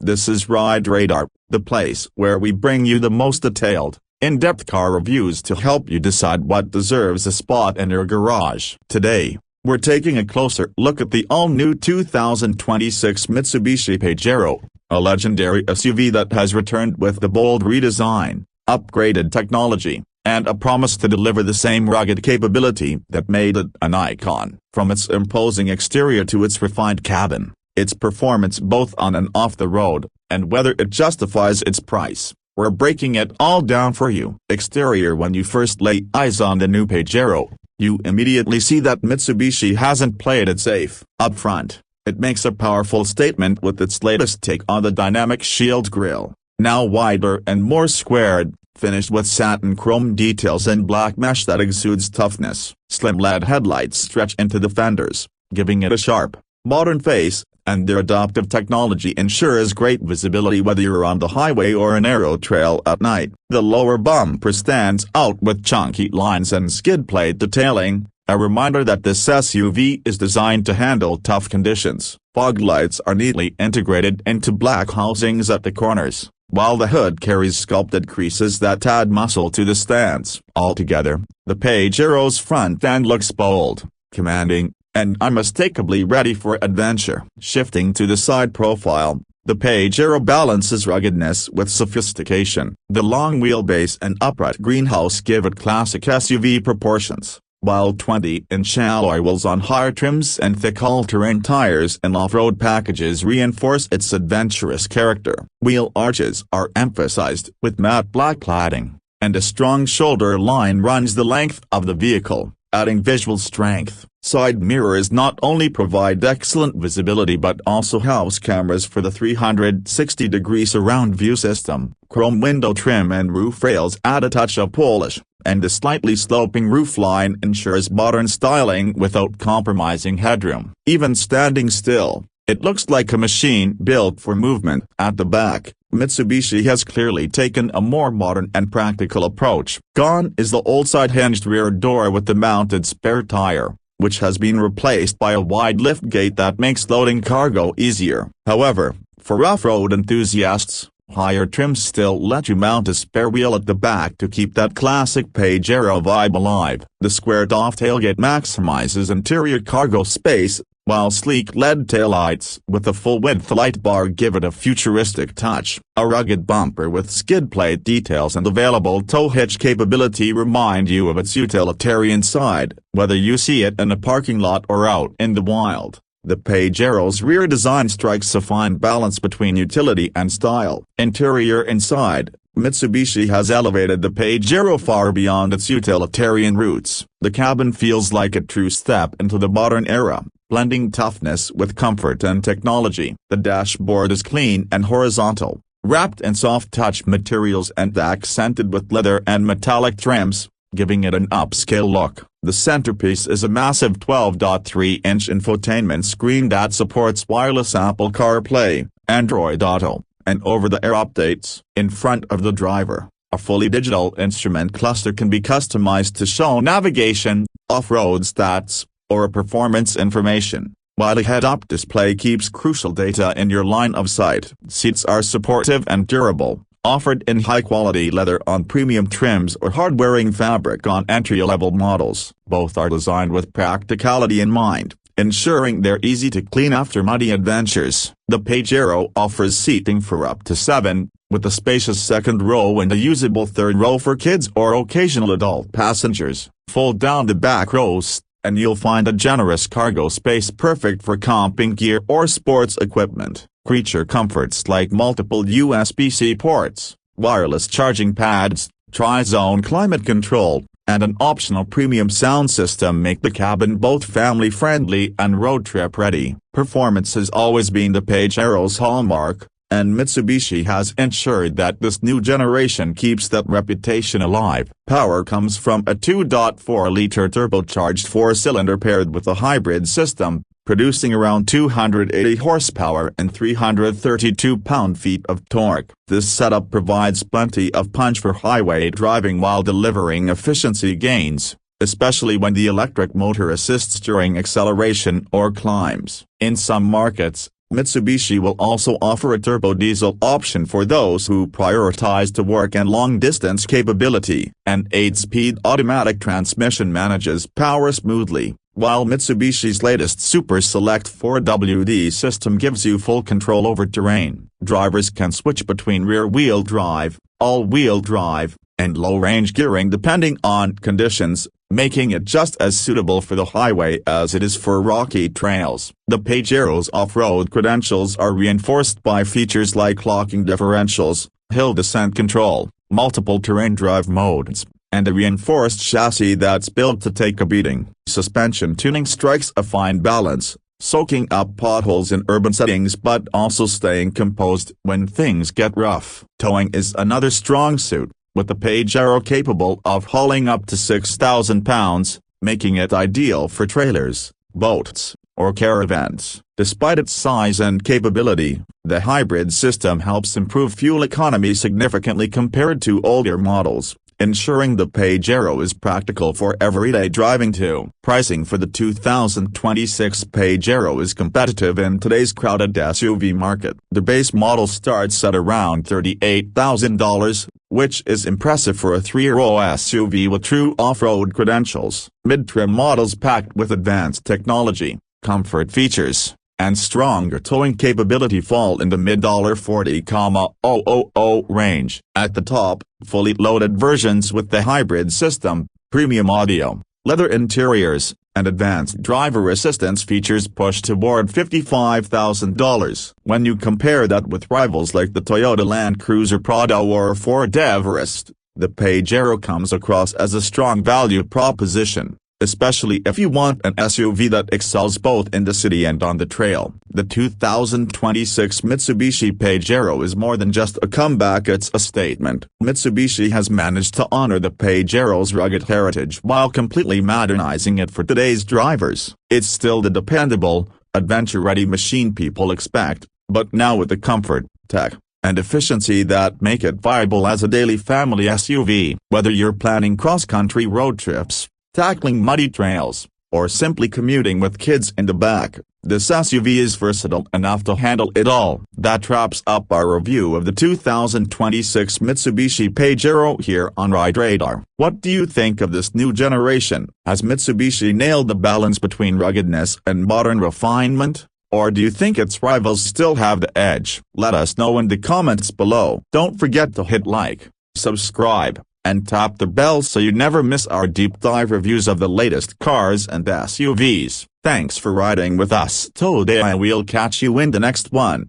This is RideRadar, the place where we bring you the most detailed, in-depth car reviews to help you decide what deserves a spot in your garage. Today, we're taking a closer look at the all-new 2026 Mitsubishi Pajero, a legendary SUV that has returned with the bold redesign, upgraded technology, and a promise to deliver the same rugged capability that made it an icon. From its imposing exterior to its refined cabin, its performance both on and off the road, and whether it justifies its price, we're breaking it all down for you. Exterior. When you first lay eyes on the new Pajero, you immediately see that Mitsubishi hasn't played it safe. Up front, it makes a powerful statement with its latest take on the dynamic shield grille, now wider and more squared, finished with satin chrome details and black mesh that exudes toughness. Slim LED headlights stretch into the fenders, giving it a sharp, modern face, and their adaptive technology ensures great visibility whether you're on the highway or a narrow trail at night. The lower bumper stands out with chunky lines and skid plate detailing, a reminder that this SUV is designed to handle tough conditions. Fog lights are neatly integrated into black housings at the corners, while the hood carries sculpted creases that add muscle to the stance. Altogether, the Pajero's front end looks bold, commanding, and unmistakably ready for adventure. Shifting to the side profile, the Pajero balances ruggedness with sophistication. The long wheelbase and upright greenhouse give it classic SUV proportions, while 20-inch alloy wheels on higher trims and thick all-terrain tires and off-road packages reinforce its adventurous character. Wheel arches are emphasized with matte black cladding, and a strong shoulder line runs the length of the vehicle, adding visual strength. Side mirrors not only provide excellent visibility but also house cameras for the 360-degree surround view system. Chrome window trim and roof rails add a touch of polish, and the slightly sloping roofline ensures modern styling without compromising headroom. Even standing still, it looks like a machine built for movement. At the back, Mitsubishi has clearly taken a more modern and practical approach. Gone is the old side-hinged rear door with the mounted spare tire, which has been replaced by a wide liftgate that makes loading cargo easier. However, for off-road enthusiasts, higher trims still let you mount a spare wheel at the back to keep that classic Pajero vibe alive. The squared-off tailgate maximizes interior cargo space, while sleek LED taillights with a full-width light bar give it a futuristic touch. A rugged bumper with skid plate details and available tow hitch capability remind you of its utilitarian side, whether you see it in a parking lot or out in the wild. The Pajero's rear design strikes a fine balance between utility and style. Interior. Inside, Mitsubishi has elevated the Pajero far beyond its utilitarian roots. The cabin feels like a true step into the modern era, blending toughness with comfort and technology. The dashboard is clean and horizontal, wrapped in soft-touch materials and accented with leather and metallic trims, giving it an upscale look. The centerpiece is a massive 12.3-inch infotainment screen that supports wireless Apple CarPlay, Android Auto, and over-the-air updates. In front of the driver, a fully digital instrument cluster can be customized to show navigation, off-road stats, or performance information, while a head-up display keeps crucial data in your line of sight. Seats are supportive and durable, offered in high-quality leather on premium trims or hard-wearing fabric on entry-level models. Both are designed with practicality in mind, ensuring they're easy to clean after muddy adventures. The Pajero offers seating for up to 7, with a spacious second row and a usable third row for kids or occasional adult passengers. Fold down the back rows, and you'll find a generous cargo space perfect for camping gear or sports equipment. Creature comforts like multiple USB-C ports, wireless charging pads, tri-zone climate control, and an optional premium sound system make the cabin both family-friendly and road trip-ready. Performance has always been the Pajero's hallmark, and Mitsubishi has ensured that this new generation keeps that reputation alive. Power comes from a 2.4-liter turbocharged four-cylinder paired with a hybrid system, producing around 280 horsepower and 332 pound-feet of torque. This setup provides plenty of punch for highway driving while delivering efficiency gains, especially when the electric motor assists during acceleration or climbs. In some markets, Mitsubishi will also offer a turbo diesel option for those who prioritize torque and long-distance capability. An 8-speed automatic transmission manages power smoothly, while Mitsubishi's latest Super Select 4WD system gives you full control over terrain. Drivers can switch between rear-wheel drive, all-wheel drive, and low-range gearing depending on conditions, making it just as suitable for the highway as it is for rocky trails. The Pajero's off-road credentials are reinforced by features like locking differentials, hill descent control, multiple terrain drive modes, and a reinforced chassis that's built to take a beating. Suspension tuning strikes a fine balance, soaking up potholes in urban settings but also staying composed when things get rough. Towing is another strong suit, with the Pajero capable of hauling up to 6,000 pounds, making it ideal for trailers, boats, or caravans. Despite its size and capability, the hybrid system helps improve fuel economy significantly compared to older models, ensuring the Pajero is practical for everyday driving too. Pricing for the 2026 Pajero is competitive in today's crowded SUV market. The base model starts at around $38,000, which is impressive for a 3-row SUV with true off-road credentials. Mid-trim models packed with advanced technology, comfort features, and stronger towing capability fall in the mid-$40,000 range. At the top, fully loaded versions with the hybrid system, premium audio, leather interiors, and advanced driver assistance features push toward $55,000. When you compare that with rivals like the Toyota Land Cruiser Prado or Ford Everest, the Pajero comes across as a strong value proposition, especially if you want an SUV that excels both in the city and on the trail. The 2026 Mitsubishi Pajero is more than just a comeback, it's a statement. Mitsubishi has managed to honor the Pajero's rugged heritage while completely modernizing it for today's drivers. It's still the dependable, adventure-ready machine people expect, but now with the comfort, tech, and efficiency that make it viable as a daily family SUV. Whether you're planning cross-country road trips, tackling muddy trails, or simply commuting with kids in the back, this SUV is versatile enough to handle it all. That wraps up our review of the 2026 Mitsubishi Pajero here on RideRadar. What do you think of this new generation? Has Mitsubishi nailed the balance between ruggedness and modern refinement? Or do you think its rivals still have the edge? Let us know in the comments below. Don't forget to hit like, subscribe, and tap the bell so you never miss our deep dive reviews of the latest cars and SUVs. Thanks for riding with us today, and we'll catch you in the next one.